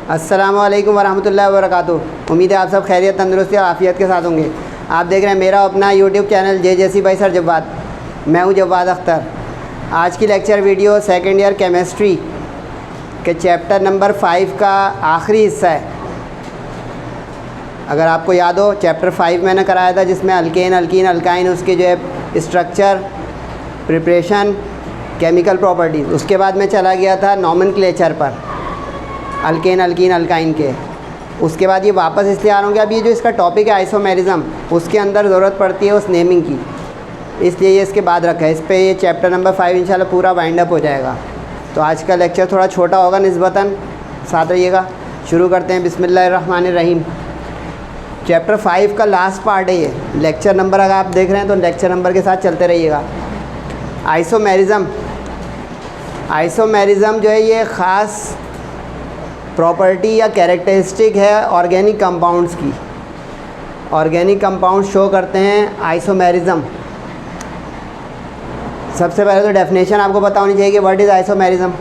अस्सलामुअलैकुम वरहमतुल्लाहि वबरकातुहू। उम्मीद है आप सब खैरियत, तंदुरुस्ती और आफ़ियत के साथ होंगे। आप देख रहे हैं मेरा अपना YouTube channel JJC by sir Jawwad. मैं हूं जव्वाद अख्तर। आज की lecture video second year chemistry के चैप्टर नंबर 5 का आखिरी हिस्सा है। अगर आपको याद हो, चैप्टर 5 मैंने कराया था जिसमें अल्केन, अल्कीन, अल्काइन, उसके जो है स्ट्रक्चर, प्रिपरेशन, केमिकल प्रॉपर्टीज़। उसके बाद मैं चला गया था नॉमेनक्लेचर पर, अल्केन, अल्कीन, अल्काइन के। उसके बाद ये वापस इसलिए आ रहा हूँ कि अब ये जो इसका टॉपिक है आइसोमेरिज्म, उसके अंदर ज़रूरत पड़ती है उस नेमिंग की, इसलिए ये इसके बाद रखा है। इस पर ये चैप्टर नंबर 5 इंशाल्लाह पूरा वाइंड अप हो जाएगा। तो आज का लेक्चर थोड़ा छोटा होगा निस्बतन, साथ रहिएगा। शुरू करते हैं। बिस्मिल्लाहिर्रहमानिर्रहीम। चैप्टर 5 का लास्ट पार्ट है ये। लेक्चर नंबर अगर आप देख रहे हैं तो लेक्चर नंबर के साथ चलते रहिएगा। आइसोमेरिज्म, आइसोमेरिज्म जो है ये ख़ास प्रॉपर्टी या कैरेक्टरिस्टिक है ऑर्गेनिक कंपाउंड्स की। ऑर्गेनिक कंपाउंड शो करते हैं आइसोमेरिज्म। सबसे पहले तो डेफिनेशन आपको पता होनी चाहिए कि what is isomerism.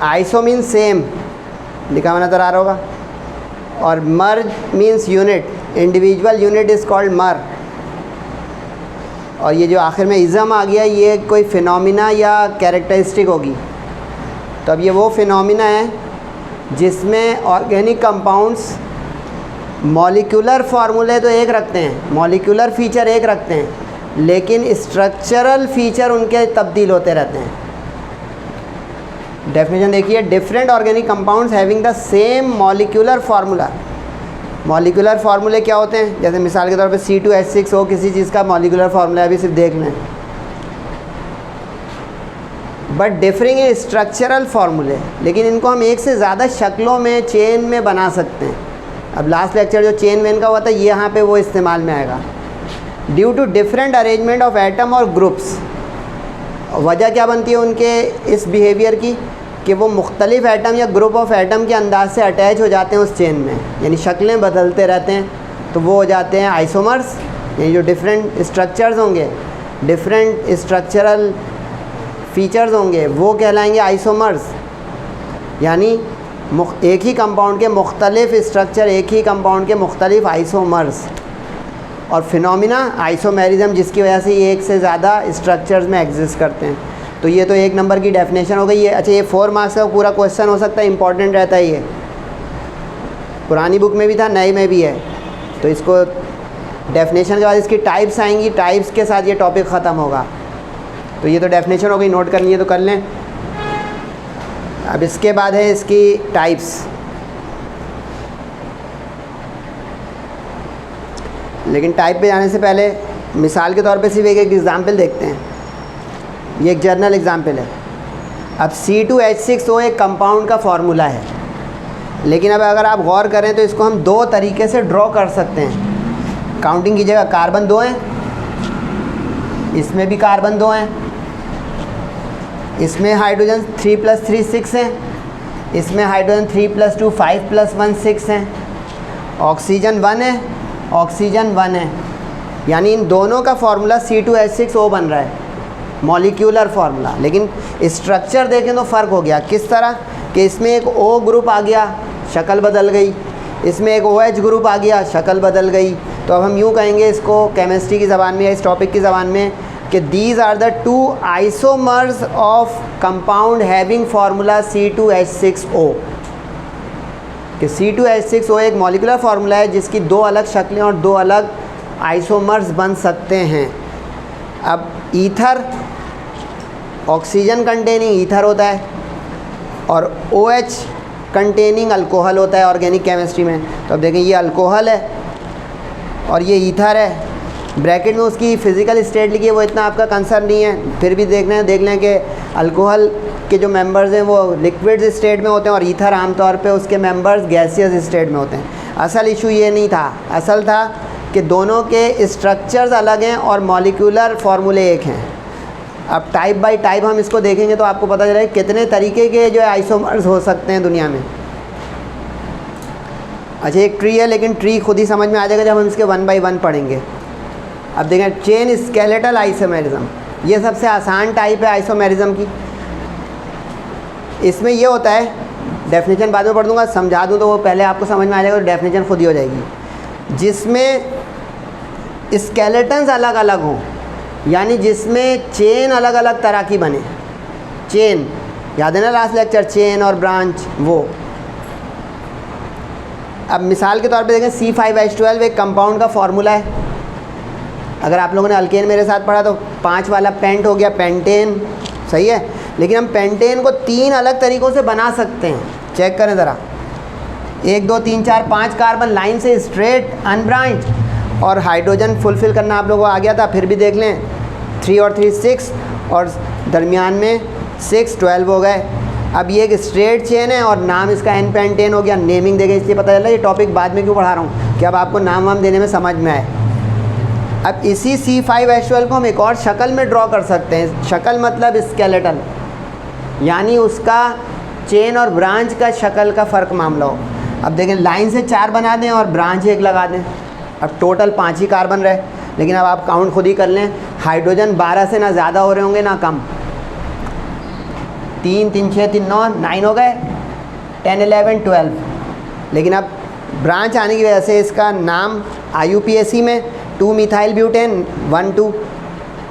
Iso means same, लिखा हुआ नज़र आ रहा होगा, और mer means unit, individual unit is called mer. और ये जो आखिर में इज़म आ गया, ये कोई फिनोमिना या कैरेक्टरिस्टिक होगी। तो अब ये वो फिनोमिना है जिसमें ऑर्गेनिक कंपाउंड्स मॉलिक्यूलर फार्मूले तो एक रखते हैं, मॉलिक्यूलर फ़ीचर एक रखते हैं, लेकिन स्ट्रक्चरल फ़ीचर उनके तब्दील होते रहते हैं। डेफिनेशन देखिए, different organic compounds having the same molecular formula. Molecular फार्मूले क्या होते हैं? जैसे मिसाल के तौर पे C2H6 हो, किसी चीज़ का मॉलिक्यूलर फार्मूला, अभी सिर्फ देख लें। बट डिफरिंग इन स्ट्रक्चरल फार्मूले, लेकिन इनको हम एक से ज़्यादा शक्लों में, चेन में बना सकते हैं। अब लास्ट लेक्चर जो चेन वेन का हुआ था, ये यहाँ पे वो इस्तेमाल में आएगा। Due to different arrangement of atom और ग्रुप्स। वजह क्या बनती है उनके इस बिहेवियर की कि वो मुख्तलिफ एटम या ग्रुप ऑफ एटम के अंदाज से अटैच हो जाते हैं उस चेन में, यानी शक्लें बदलते रहते हैं, तो वो हो जाते हैं आइसोमर्स। यानी जो डिफरेंट स्ट्रक्चर्स होंगे, डिफरेंट स्ट्रक्चरल फीचर्स होंगे, वो कहलाएंगे आइसोमर्स। यानी एक ही कंपाउंड के मुख्तलिफ स्ट्रक्चर, एक ही कंपाउंड के मुख्तलिफ आइसोमर्स। और फिनोमिना आइसोमेरिज्म, जिसकी वजह से ये एक से ज़्यादा स्ट्रक्चर्स में एग्जिस्ट करते हैं। तो ये तो एक नंबर की डेफिनेशन हो गई है। अच्छा, ये 4 मार्क्स का पूरा क्वेश्चन हो सकता है, इंपॉर्टेंट रहता है ये। पुरानी बुक में भी था, नई में भी है। तो इसको डेफिनेशन के बाद इसकी टाइप्स आएंगी, टाइप्स के साथ ये टॉपिक ख़त्म होगा। तो ये तो डेफिनेशन हो गई, नोट करनी है तो कर लें। अब इसके बाद है इसकी टाइप्स। लेकिन टाइप पे जाने से पहले मिसाल के तौर पे सिर्फ एक एग्ज़ाम्पल देखते हैं। ये एक जर्नल एग्ज़ाम्पल है। अब C2H6O एक कंपाउंड का फार्मूला है, लेकिन अब अगर आप गौर करें तो इसको हम 2 तरीके से ड्रॉ कर सकते हैं। काउंटिंग कीजिएगा, कार्बन 2 हैं, इसमें भी कार्बन 2 हैं, इसमें हाइड्रोजन 3 + 3 6 हैं, इसमें हाइड्रोजन 3 + 2 5 + 1 6 हैं, ऑक्सीजन 1 है, ऑक्सीजन 1 है। यानी इन दोनों का फार्मूला C2H6O बन रहा है, मॉलिक्यूलर फार्मूला। लेकिन स्ट्रक्चर देखें तो फ़र्क हो गया। किस तरह कि इसमें एक O ग्रुप आ गया, शक्ल बदल गई, इसमें एक OH ग्रुप आ गया, शक्ल बदल गई। तो अब हम यूँ कहेंगे इसको केमिस्ट्री की ज़बान में या इस टॉपिक की ज़बान में कि these are the 2 isomers of compound having formula C2H6O। कि C2H6O एक मॉलिक्यूलर फार्मूला है जिसकी 2 अलग शक्लें और 2 अलग आइसोमर्स बन सकते हैं। अब ईथर, ऑक्सीजन कंटेनिंग ईथर होता है, और OH कंटेनिंग अल्कोहल होता है ऑर्गेनिक केमिस्ट्री में। तो अब देखें, ये अल्कोहल है और ये ईथर है। ब्रैकेट में उसकी फ़िज़िकल स्टेट लिखी है, वो इतना आपका कंसर्न नहीं है। फिर भी देख लें कि अल्कोहल के जो मेंबर्स हैं वो लिक्विड स्टेट में होते हैं और ईथर आमतौर पे उसके मेंबर्स गैसियस स्टेट में होते हैं। असल इशू ये नहीं था, असल था कि दोनों के स्ट्रक्चर्स अलग हैं और मॉलिक्यूलर फार्मूले एक हैं। अब टाइप बाय टाइप हम इसको देखेंगे तो आपको पता चलेगा कितने तरीके के जो आइसोमर्स हो सकते हैं दुनिया में। अच्छा, एक ट्री है, लेकिन ट्री खुद ही समझ में आ जाएगा जब हम इसके 1 बाय 1 पढ़ेंगे। अब देखें, चेन स्केलेटल आइसोमेरिज्म, ये सबसे आसान टाइप है आइसोमेरिज्म की। इसमें ये होता है, डेफिनेशन बाद में पढ़ दूंगा, समझा दूँ तो वो पहले आपको समझ में आ जाएगा, तो डेफिनेशन खुद ही हो जाएगी। जिसमें स्केलेटन्स अलग अलग हों, यानी जिसमें चेन अलग अलग तरह की बने, चेन याद है ना लास्ट लेक्चर, चेन और ब्रांच वो। अब मिसाल के तौर पे देखें C5H12 एक कंपाउंड का फॉर्मूला है। अगर आप लोगों ने अल्केन मेरे साथ पढ़ा तो 5 वाला पेंट हो गया, पेंटेन, सही है। लेकिन हम पेंटेन को 3 अलग तरीक़ों से बना सकते हैं, चेक करें ज़रा। 1 2 3 4 5 कार्बन लाइन से स्ट्रेट अनब्रांच, और हाइड्रोजन फुलफ़िल करना आप लोगों को आ गया था, फिर भी देख लें 3 और 3 6, और दरमियान में 6 12 हो गए। अब ये एक स्ट्रेट चेन है और नाम इसका एन पेंटेन हो गया। नेमिंग देखें, इसलिए पता चला ये टॉपिक बाद में क्यों पढ़ा रहा हूँ, कि अब आपको नाम वाम देने में समझ में आए। अब इसी C5H12 को हम एक और शक्ल में ड्रॉ कर सकते हैं। शक्ल मतलब स्केलेटन, यानी उसका चेन और ब्रांच का शक्ल का फ़र्क मामला हो। अब देखें लाइन से 4 बना दें और ब्रांच 1 लगा दें, अब टोटल 5 ही कार्बन रहे। लेकिन अब आप काउंट खुद ही कर लें, हाइड्रोजन 12 से ना ज़्यादा हो रहे होंगे ना कम। 3 3 6 3 9 9 हो गए, 10 11 12। लेकिन अब ब्रांच आने की वजह से इसका नाम IUPAC में 2 मिथाइल ब्यूटेन 1 2,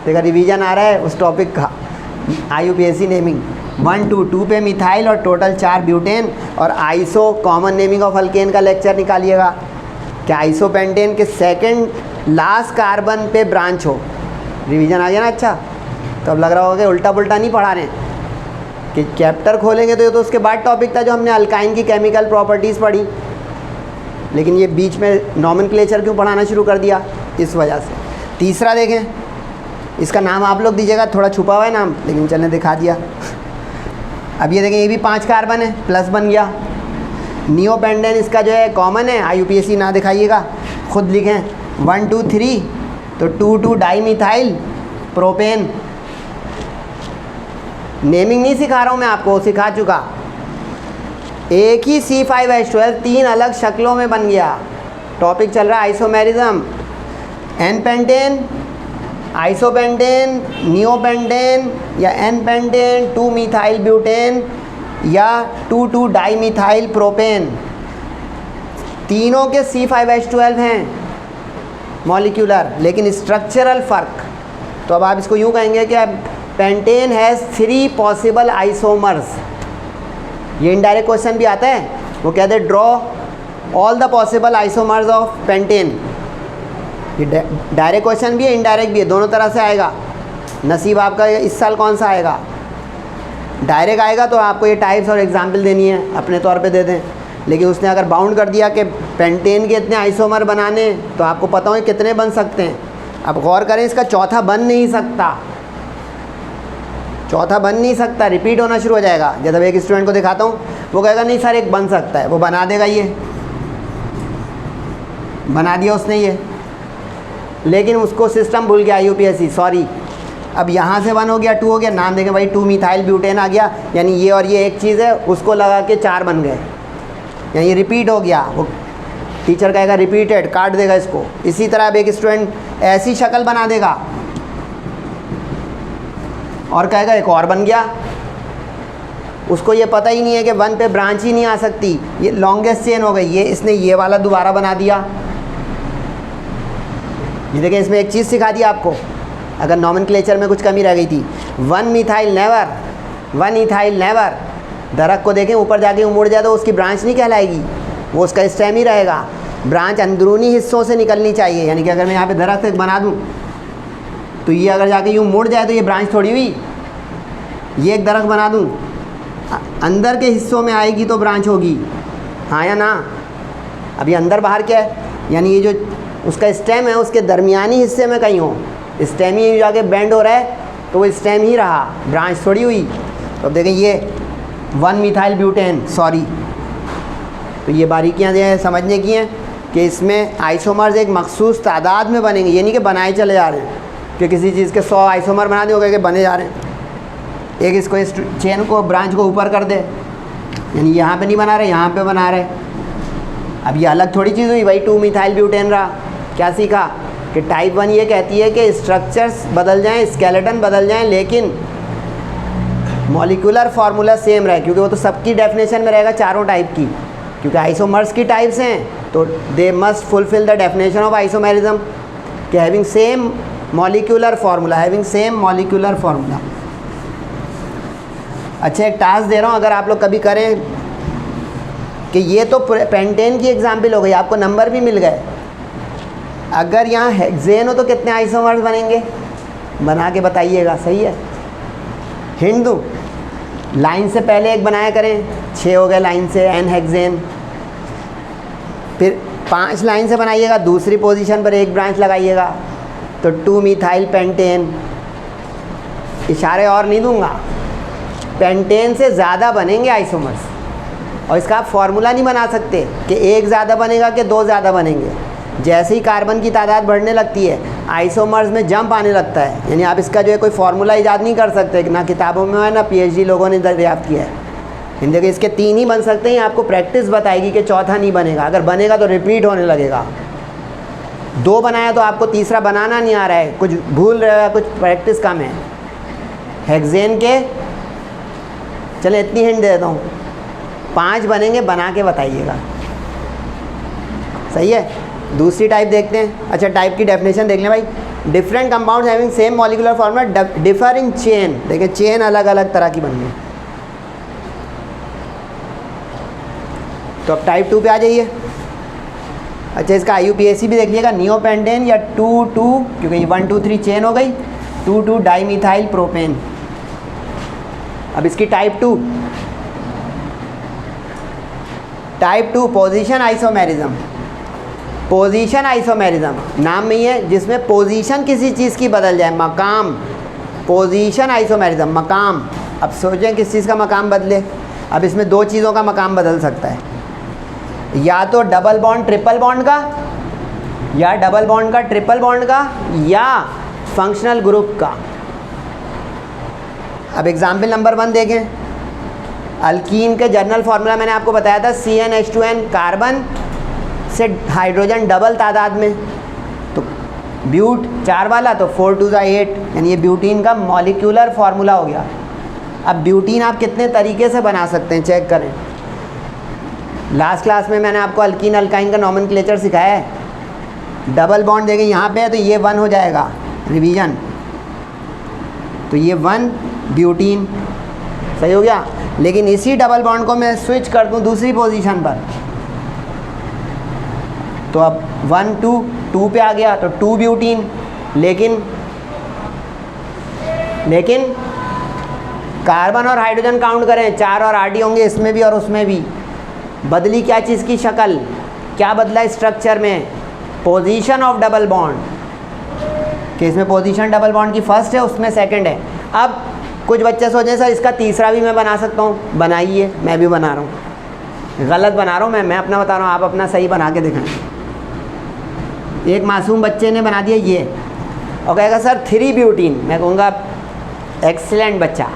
देखा रिवीजन आ रहा है उस टॉपिक का। IUPAC नेमिंग 1 2 2 पे मिथाइल और टोटल 4 ब्यूटेन। और iso common naming of alkane का लेक्चर निकालिएगा, क्या आइसोपेंटेन के सेकंड लास्ट कार्बन पे ब्रांच हो। रिवीजन आ गया ना। अच्छा, तो अब लग रहा होगा कि उल्टा पुल्टा नहीं पढ़ा रहे हैं, कि चैप्टर खोलेंगे तो ये तो उसके बाद टॉपिक था जो हमने अल्काइन की केमिकल प्रॉपर्टीज़ पढ़ी, लेकिन ये बीच में नॉमेनक्लेचर क्यों पढ़ाना शुरू कर दिया, इस वजह से। तीसरा देखें, इसका नाम आप लोग दीजिएगा, थोड़ा छुपा हुआ है नाम, लेकिन चलने दिखा दिया। अब ये देखें, ये भी 5 कार्बन है, प्लस बन गया। नियोपेंडेन इसका जो है कॉमन है, IUPAC ना दिखाइएगा, खुद लिखें 1 2 3, तो 2 2 डाई मिथाइल प्रोपेन। नेमिंग नहीं सिखा रहा हूँ मैं आपको, सिखा चुका। एक ही C5H12 3 अलग शक्लों में बन गया। टॉपिक चल रहा है isomerism. N pentane, isopentane, neopentane या एन पेंटेन 2 मिथाइल ब्यूटेन या 2 2 डाई मिथाइल प्रोपेन, तीनों के C5H12 हैं मॉलिक्यूलर, लेकिन स्ट्रक्चरल फ़र्क। तो अब आप इसको यूँ कहेंगे कि पेंटेन हैज़ 3 पॉसिबल आइसोमर्स। ये इनडायरेक्ट क्वेश्चन भी आता है, वो कहते हैं draw all the possible isomers of pentane. ये डायरेक्ट क्वेश्चन भी है, इनडायरेक्ट भी है, दोनों तरह से आएगा। नसीब आपका इस साल कौन सा आएगा। डायरेक्ट आएगा तो आपको ये टाइप्स और एग्जाम्पल देनी है, अपने तौर पे दे दें। लेकिन उसने अगर बाउंड कर दिया कि पेंटेन के इतने आइसोमर बनाने, तो आपको पता हो कितने बन सकते हैं। अब गौर करें, इसका चौथा बन नहीं सकता, चौथा बन नहीं सकता, रिपीट होना शुरू हो जाएगा। जब एक स्टूडेंट को दिखाता हूँ, वो कहेगा नहीं सर एक बन सकता है, वो बना देगा, ये बना दिया उसने ये, लेकिन उसको सिस्टम भूल गया IUPAC, सॉरी। अब यहाँ से 1 हो गया, 2 हो गया, नाम देंगे भाई 2 मिथाइल ब्यूटेन आ गया, यानी ये और ये एक चीज़ है, उसको लगा के 4 बन गए, यानी ये रिपीट हो गया। वो टीचर कहेगा रिपीटेड, काट देगा इसको। इसी तरह अब एक स्टूडेंट ऐसी शक्ल बना देगा और कहेगा एक और बन गया, उसको ये पता ही नहीं है कि 1 पे ब्रांच ही नहीं आ सकती, ये लॉन्गेस्ट चेन हो गई, ये इसने ये वाला दोबारा बना दिया। ये देखिए, इसमें एक चीज़ सिखा दी आपको, अगर नॉमेनक्लेचर में कुछ कमी रह गई थी। 1 मिथाइल नेवर, 1 इथाइल नेवर। दरख्त को देखें, ऊपर जाके मुड़ जाए तो उसकी ब्रांच नहीं कहलाएगी, वो उसका स्टेम ही रहेगा। ब्रांच अंदरूनी हिस्सों से निकलनी चाहिए, यानी कि अगर मैं यहाँ पे दरख्त एक बना दूँ तो ये अगर जाके यूँ मुड़ जाए तो ये ब्रांच थोड़ी हुई। ये एक दरख्त बना दूँ, अंदर के हिस्सों में आएगी तो ब्रांच होगी, हाँ या ना। अभी अंदर बाहर क्या है, यानी ये जो उसका स्टेम है उसके दरमियानी हिस्से में कहीं हो, स्टेम ही जाके बेंड हो रहा है तो वो स्टेम ही रहा, ब्रांच थोड़ी हुई। तो अब देखें ये 1 मिथाइल ब्यूटेन, सॉरी। तो ये बारीकियाँ जो हैं समझने की हैं कि इसमें आइसोमर्स एक मखसूस तादाद में बनेंगे, ये नहीं कि बनाए चले जा रहे हैं कि किसी चीज़ के 100 आइसोमर बना दिए, हो गए कि बने जा रहे हैं। एक इसको इस चेन को, ब्रांच को ऊपर कर दे, यानी यहाँ पे नहीं बना रहे, यहाँ पे बना रहे। अब ये अलग थोड़ी चीज़ हुई, वही 2 मिथाइल ब्यूटेन रहा। क्या सीखा कि टाइप 1 ये कहती है कि स्ट्रक्चर्स बदल जाएं, स्केलेटन बदल जाएं, लेकिन मॉलिक्यूलर फार्मूला सेम रहे, क्योंकि वो तो सबकी डेफिनेशन में रहेगा चारों टाइप की, क्योंकि आइसोमर्स की टाइप्स हैं तो they must fulfil the definition of isomerism कि having same molecular formula, having same molecular formula. अच्छा एक टास्क दे रहा हूँ, अगर आप लोग कभी करें कि ये तो पेंटेन की एग्जाम्पल हो गई, आपको नंबर भी मिल गए। अगर यहाँ हेक्सेन हो तो कितने आइसोमर्स बनेंगे, बना के बताइएगा, सही है। हिंट दूँ, लाइन से पहले एक बनाया करें, 6 हो गए लाइन से एन हेक्सेन, फिर 5 लाइन से बनाइएगा, दूसरी पोजीशन पर एक ब्रांच लगाइएगा तो 2 मिथाइल पेंटेन। इशारे और नहीं दूंगा, पेंटेन से ज़्यादा बनेंगे आइसोमर्स, और इसका आप फॉर्मूला नहीं बना सकते कि एक ज़्यादा बनेगा कि 2 ज़्यादा बनेंगे। जैसे ही कार्बन की तादाद बढ़ने लगती है आइसोमर्स में जंप आने लगता है, यानी आप इसका जो है कोई फार्मूला ईजाद नहीं कर सकते, ना किताबों में है ना पीएचडी लोगों ने दरियाफ्त किया है। इन देखिए इसके 3 ही बन सकते हैं, आपको प्रैक्टिस बताएगी कि चौथा नहीं बनेगा, अगर बनेगा तो रिपीट होने लगेगा। 2 बनाया तो आपको तीसरा बनाना नहीं आ रहा है, कुछ भूल रहा है, कुछ प्रैक्टिस कम है। हेक्सेन के चले इतनी हिंट दे देता हूँ, 5 बनेंगे, बना के बताइएगा, सही है। दूसरी टाइप देखते हैं। अच्छा टाइप की डेफिनेशन देख लें भाई, different compounds having same molecular formula differ in chain. देखिए चेन अलग अलग तरह की बन गई। तो अब टाइप 2 पे आ जाइए। अच्छा इसका IUPAC भी देख लीजिएगा, नियोपेंटेन या 2,2, क्योंकि 1, 2, 3 चेन हो गई, 2,2 डाईमिथाइल प्रोपेन। अब इसकी type 2, type 2 position isomerism. Position isomerism नाम में ही है, जिसमें पोजीशन किसी चीज़ की बदल जाए, मकाम। पोजीशन आइसोमेरिज्म, मकाम। अब सोचें किस चीज़ का मकाम बदले। अब इसमें 2 चीज़ों का मकाम बदल सकता है, या तो डबल बॉन्ड ट्रिपल बॉन्ड का, या डबल बॉन्ड का ट्रिपल बॉन्ड का, या फंक्शनल ग्रुप का। अब एग्जाम्पल नंबर 1 देखें। अल्कीन के जनरल फार्मूला मैंने आपको बताया था, CnH2n, कार्बन से हाइड्रोजन डबल तादाद में, तो ब्यूट 4 वाला, तो 4 2 8, यानी ये ब्यूटीन का मॉलिक्यूलर फार्मूला हो गया। अब ब्यूटीन आप कितने तरीके से बना सकते हैं, चेक करें। लास्ट क्लास में मैंने आपको अल्कीन अल्काइन का नॉमेनक्लेचर सिखाया है। डबल बॉन्ड देखें यहाँ पे है तो ये 1 हो जाएगा, रिवीजन, तो ये 1 ब्यूटीन, सही हो गया। लेकिन इसी डबल बॉन्ड को मैं स्विच कर दूँ दूसरी पोजीशन पर, तो अब 1 2 पे आ गया, तो 2 ब्यूटीन। लेकिन कार्बन और हाइड्रोजन काउंट करें, 4 और 8 होंगे इसमें भी और उसमें भी। बदली क्या चीज़ की शक्ल, क्या बदला स्ट्रक्चर में, पोजीशन ऑफ डबल बॉन्ड, कि इसमें पोजीशन डबल बॉन्ड की फर्स्ट है, उसमें सेकंड है। अब कुछ बच्चे सोचें सर इसका तीसरा भी मैं बना सकता हूँ, बनाइए, मैं भी बना रहा हूँ। गलत बना रहा हूँ मैं अपना बता रहा हूँ, आप अपना सही बना के दिखाएं। एक मासूम बच्चे ने बना दिया ये, और कहेगा सर 3 ब्यूटीन, मैं कहूँगा एक्सीलेंट बच्चा,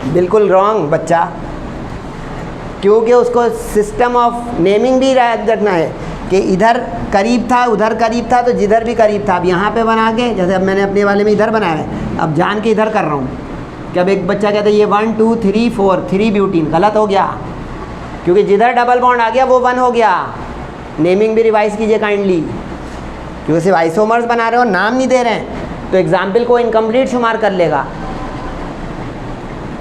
बिल्कुल रॉन्ग बच्चा, क्योंकि उसको सिस्टम ऑफ नेमिंग भी रखना है कि इधर करीब था, उधर करीब था, तो जिधर भी करीब था। अब यहाँ पे बना के, जैसे अब मैंने अपने वाले में इधर बनाया है, अब जान के इधर कर रहा हूँ कि अब एक बच्चा कहता है ये 1 2 3 4 3 ब्यूटीन, गलत हो गया, क्योंकि जिधर डबल बॉन्ड आ गया वो 1 हो गया। नेमिंग भी रिवाइज कीजिए काइंडली, क्योंकि सिर्फ आइसोमर्स बना रहे हो, नाम नहीं दे रहे हैं, तो एग्जाम्पल को इनकम्प्लीट शुमार कर लेगा।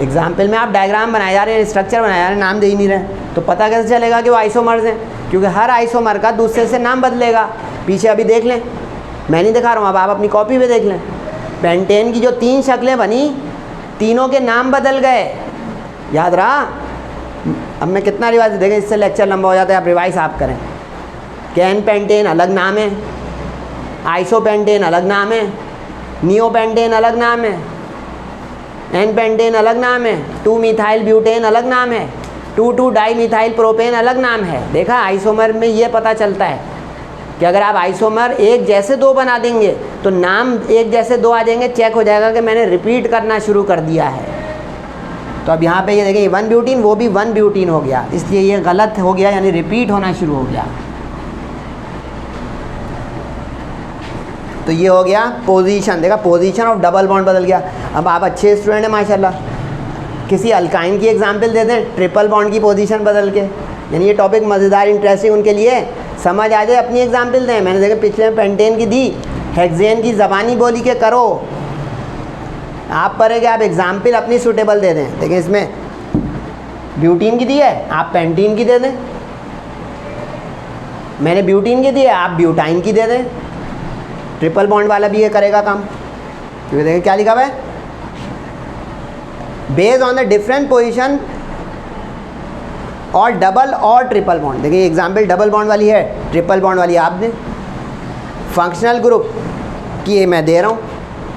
एग्जाम्पल में आप डायग्राम बनाए जा रहे हैं, स्ट्रक्चर बनाए जा रहे हैं, नाम दे ही नहीं रहे, तो पता कैसे चलेगा कि वो आइसोमर्स हैं, क्योंकि हर आइसोमर का दूसरे से नाम बदलेगा। पीछे अभी देख लें, मैं नहीं दिखा रहा हूँ, अब आप अपनी कॉपी पे देख लें। पेंटेन की जो 3 शक्लें बनी, तीनों के नाम बदल गए, याद रहा। अब मैं कितना रिवाइज देखें, इससे लेक्चर लंबा हो जाता है, आप रिवाइज आप करें। कैन पेंटेन अलग नाम है, आइसोपेंटेन अलग नाम है, नियोपेंटेन अलग नाम है, एन पेंटेन अलग नाम है, 2 मिथाइल ब्यूटेन अलग नाम है, 2 2 डाईमिथाइल प्रोपेन अलग नाम है। देखा, आइसोमर में ये पता चलता है कि अगर आप आइसोमर एक जैसे 2 बना देंगे तो नाम एक जैसे 2 आ जाएंगे, चेक हो जाएगा कि मैंने रिपीट करना शुरू कर दिया है। तो अब यहाँ पे ये देखें 1 ब्यूटीन, वो भी 1 ब्यूटीन हो गया, इसलिए ये गलत हो गया, यानी रिपीट होना शुरू हो गया। तो ये हो गया पोजीशन, देखा पोजीशन ऑफ डबल बॉन्ड बदल गया। अब आप अच्छे स्टूडेंट हैं माशाल्लाह, किसी अल्काइन की एग्जांपल दे दें ट्रिपल बॉन्ड की पोजीशन बदल के, यानी ये टॉपिक मज़ेदार इंटरेस्टिंग उनके लिए समझ आ जाए, अपनी एग्जांपल दें। मैंने देखा पिछले में पेंटेन की दी, हेक्सेन की ज़बानी बोली के करो, आप पर है कि आप एग्जाम्पल अपनी सूटेबल दे दें। देखिए इसमें ब्यूटीन की दी है, आप पेंटीन की दे दें, मैंने ब्यूटीन की दी है, आप ब्यूटाइन की दे दें। ट्रिपल बॉन्ड वाला भी ये करेगा काम, क्योंकि देखिए क्या लिखा हुआ है, based on the different position और डबल और ट्रिपल बॉन्ड। देखिए एग्जाम्पल डबल बॉन्ड वाली है, ट्रिपल बॉन्ड वाली आप दें। फंक्शनल ग्रुप की ये मैं दे रहा हूँ,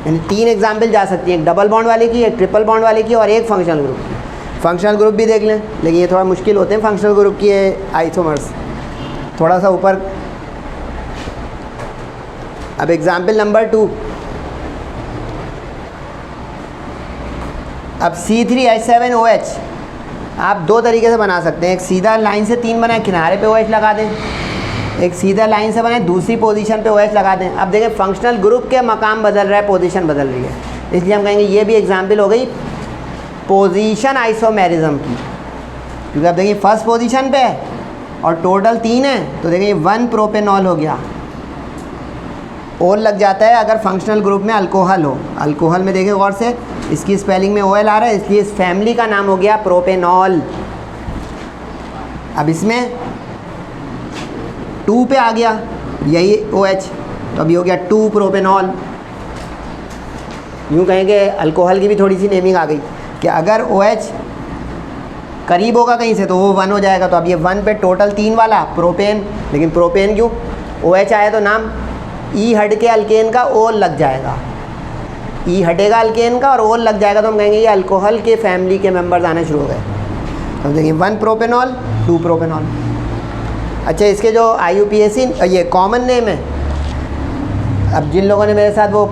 यानी 3 एग्जाम्पल जा सकती हैं, एक डबल बॉन्ड वाले की, एक ट्रिपल बॉन्ड वाले की और एक फंक्शनल ग्रुप की। फंक्शनल ग्रुप भी देख लें, लेकिन ये थोड़ा मुश्किल होते हैं फंक्शनल ग्रुप की आइसोमर्स, थोड़ा सा ऊपर। अब एग्जाम्पल नंबर 2, अब C3H7OH आप 2 तरीके से बना सकते हैं, एक सीधा लाइन से 3 बनाए, किनारे पे OH लगा दें, एक सीधा लाइन से बनाए, दूसरी पोजीशन पे OH लगा दें। अब देखें फंक्शनल ग्रुप के मकाम बदल रहा है, पोजीशन बदल रही है, इसलिए हम कहेंगे ये भी एग्जाम्पल हो गई पोजीशन आइसोमेरिज्म की, क्योंकि अब देखिए फर्स्ट पोजीशन पे है और टोटल 3 है, तो देखिए 1 प्रोपेनॉल हो गया। ओल लग जाता है अगर फंक्शनल ग्रुप में अल्कोहल हो, अल्कोहल में देखिए गौर से इसकी स्पेलिंग में OL आ रहा है, इसलिए इस फैमिली का नाम हो गया प्रोपेनॉल। अब इसमें 2 पे आ गया यही OH, तो अभी हो गया 2 प्रोपेनॉल। यूँ कहेंगे अल्कोहल की भी थोड़ी सी नेमिंग आ गई कि अगर OH करीब होगा कहीं से तो वो 1 हो जाएगा, तो अब ये 1 पे टोटल 3 वाला प्रोपेन, लेकिन प्रोपेन क्यों, OH आया तो नाम ई हट के अल्केन का ओल लग जाएगा, ई हटेगा अल्केन का और ओल लग जाएगा, तो हम कहेंगे ये अल्कोहल के फैमिली के मेंबर्स आने शुरू हो गए। तो देखिए 1 प्रोपेनॉल 2 प्रोपेनॉल। अच्छा इसके जो IUPAC ये कॉमन नेम है, अब जिन लोगों ने मेरे साथ वो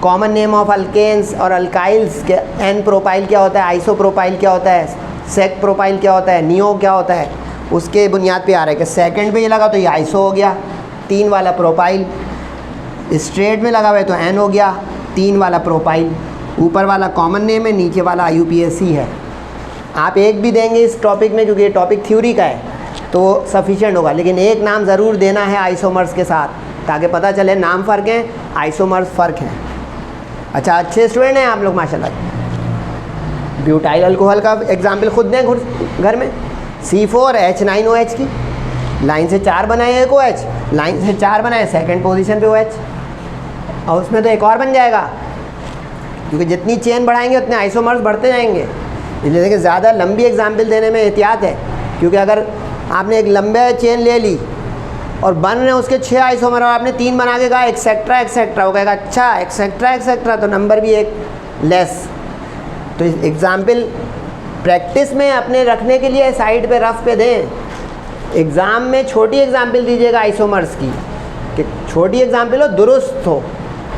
कॉमन नेम ऑफ अल्केन्स और अल्काइल्स के एन प्रोपाइल क्या होता है, आइसो प्रोपाइल क्या होता है, सेक प्रोपाइल क्या होता है, नियो क्या होता है, उसके बुनियाद पे आ रहा है कि सेकंड पे ये लगा तो ये आइसो हो गया 3 वाला प्रोपाइल, स्ट्रेट में लगा हुआ है तो एन हो गया 3 वाला प्रोपाइल। ऊपर वाला कॉमन नेम है, नीचे वाला IUPAC है। आप एक भी देंगे इस टॉपिक में, क्योंकि ये टॉपिक थ्योरी का है तो सफिशिएंट होगा, लेकिन एक नाम ज़रूर देना है आइसोमर्स के साथ, ताकि पता चले नाम फ़र्क हैं, आइसोमर्स फ़र्क हैं। अच्छा अच्छे स्टूडेंट हैं आप लोग माशाल्लाह। ब्यूटाइल अल्कोहल का एग्जाम्पल खुद दें घर में, C4H9OH की लाइन से 4 बनाए एक OH, लाइन से 4 बनाए सेकंड पोजीशन पे OH, और उसमें तो एक और बन जाएगा, क्योंकि जितनी चेन बढ़ाएंगे उतने आइसोमर्स बढ़ते जाएंगे। इसलिए देखिए ज़्यादा लंबी एग्जाम्पल देने में एहतियात है, क्योंकि अगर आपने एक लंबे चेन ले ली और बन रहे उसके 6 आइसोमर और आपने 3 बना के कहा एक्सेट्रा एक्सेट्रा, वो कहेगा अच्छा एक्सेट्रा एक्सेट्रा, तो नंबर भी एक लेस। तो एग्जाम्पल प्रैक्टिस में अपने रखने के लिए साइड पे रफ पे दें, एग्ज़ाम में छोटी एग्जाम्पल दीजिएगा आइसोमर्स की, कि छोटी एग्जाम्पल हो दुरुस्त हो,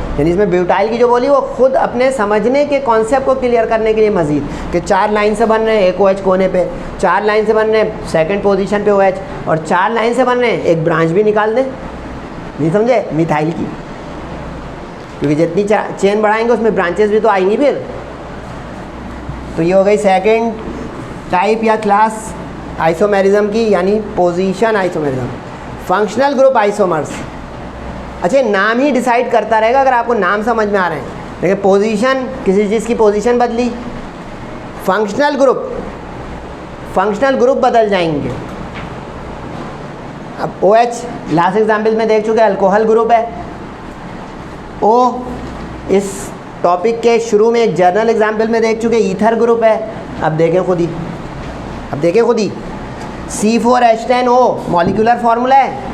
यानी इसमें ब्यूटाइल की जो बोली वो खुद अपने समझने के कॉन्सेप्ट को क्लियर करने के लिए मजीद कि 4 लाइन से बन रहे हैं एक OH कोने पे, 4 लाइन से बन रहे हैं सेकंड पोजीशन पे OH, और 4 लाइन से बन रहे हैं एक ब्रांच भी निकाल दें, नहीं समझे, मिथाइल की, क्योंकि जितनी चेन बढ़ाएंगे उसमें ब्रांचेस भी तो आएंगी फिर। तो ये हो गई सेकेंड टाइप या क्लास आइसोमेरिज्म की, यानी position isomerism. Functional group isomers, अच्छा नाम ही डिसाइड करता रहेगा अगर आपको नाम समझ में आ रहे हैं। देखिए पोजीशन, किसी चीज़ की पोजीशन बदली, फंक्शनल ग्रुप बदल जाएंगे। अब OH लास्ट एग्जाम्पल में देख चुके अल्कोहल ग्रुप है, O इस टॉपिक के शुरू में एक जर्नल एग्जाम्पल में देख चुके ईथर ग्रुप है। अब देखें खुद ही C4H10O मॉलिक्यूलर फार्मूला है,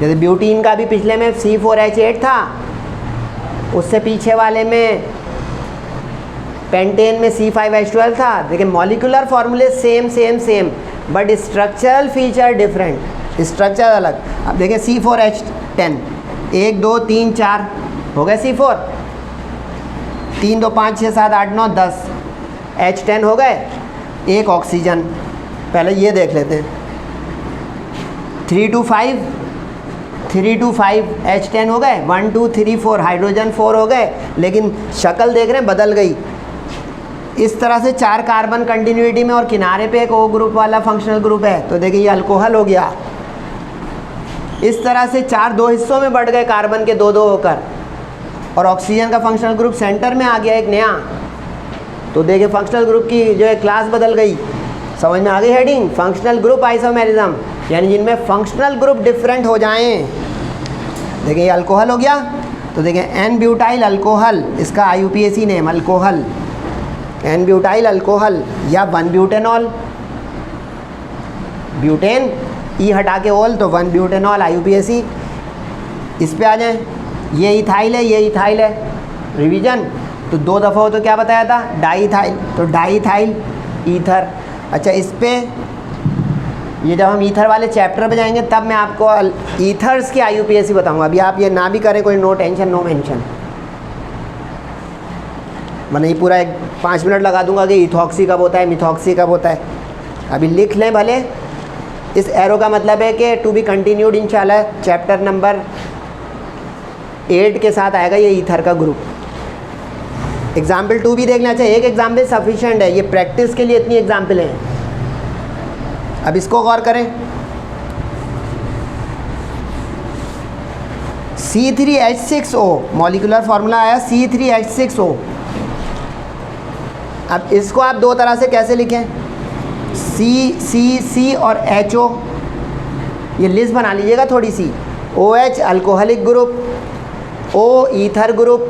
जैसे ब्यूटीन का भी पिछले में C4H8 था, उससे पीछे वाले में पेंटेन में C5H12 था। देखिए मॉलिक्यूलर फार्मूले same but structural feature different, structure अलग। अब देखिए C4H10 1 2 3 4 हो गए C4, 3 2 5 6 7 8 9 10 H10 हो गए, एक ऑक्सीजन। पहले ये देख लेते हैं 3 2 5 3 to 5 H10 हो गए, 1 2 3 4 हाइड्रोजन 4 हो गए, लेकिन शक्ल देख रहे हैं बदल गई। इस तरह से 4 कार्बन कंटिन्यूटी में और किनारे पे एक O ग्रुप वाला फंक्शनल ग्रुप है, तो देखिए ये अल्कोहल हो गया। इस तरह से 4 दो हिस्सों में बढ़ गए कार्बन के 2 2 होकर, और ऑक्सीजन का फंक्शनल ग्रुप सेंटर में आ गया एक नया। तो देखिए फंक्शनल ग्रुप की जो है क्लास बदल गई। समझ में आ गई हेडिंग? फंक्शनल ग्रुप आइसोमेरिज्म, यानी जिनमें फंक्शनल ग्रुप डिफरेंट हो जाएं। देखिए ये अल्कोहल हो गया, तो देखिए एन ब्यूटाइल अल्कोहल, इसका IUPAC name alcohol, n butyl alcohol, या 1 ब्यूटेनॉल, ब्यूटेन ई हटा के ओल तो 1 ब्यूटेनॉल IUPAC। इस पे आ जाएं, ये इथाइल है, ये इथाइल है, रिवीजन। तो 2 दफ़ा हो तो क्या बताया था? डाईथाइल, तो डाईथाइल ईथर। अच्छा, इस पे ये जब हम ईथर वाले चैप्टर पे जाएंगे तब मैं आपको ईथर्स की IUPAC बताऊंगा। अभी आप ये ना भी करें कोई नो टेंशन नो मेंशन, मैं नहीं पूरा 5 मिनट लगा दूंगा कि इथॉक्सी कब होता है, मिथॉक्सी कब होता है। अभी लिख लें भले। इस एरो का मतलब है कि टू बी कंटिन्यूड इंशाल्लाह चैप्टर नंबर 8 के साथ आएगा ये ईथर का ग्रुप। एग्जाम्पल 2 भी देखना चाहिए, एक एग्जाम्पल सफिशेंट है, ये प्रैक्टिस के लिए इतनी एग्जाम्पल हैं। अब इसको गौर करें, C3H6O मॉलिक्यूलर फार्मूला आया C3H6O। अब इसको आप 2 तरह से कैसे लिखें, C और HO, ये लिस्ट बना लीजिएगा थोड़ी सी। OH alcoholic group, O ether group,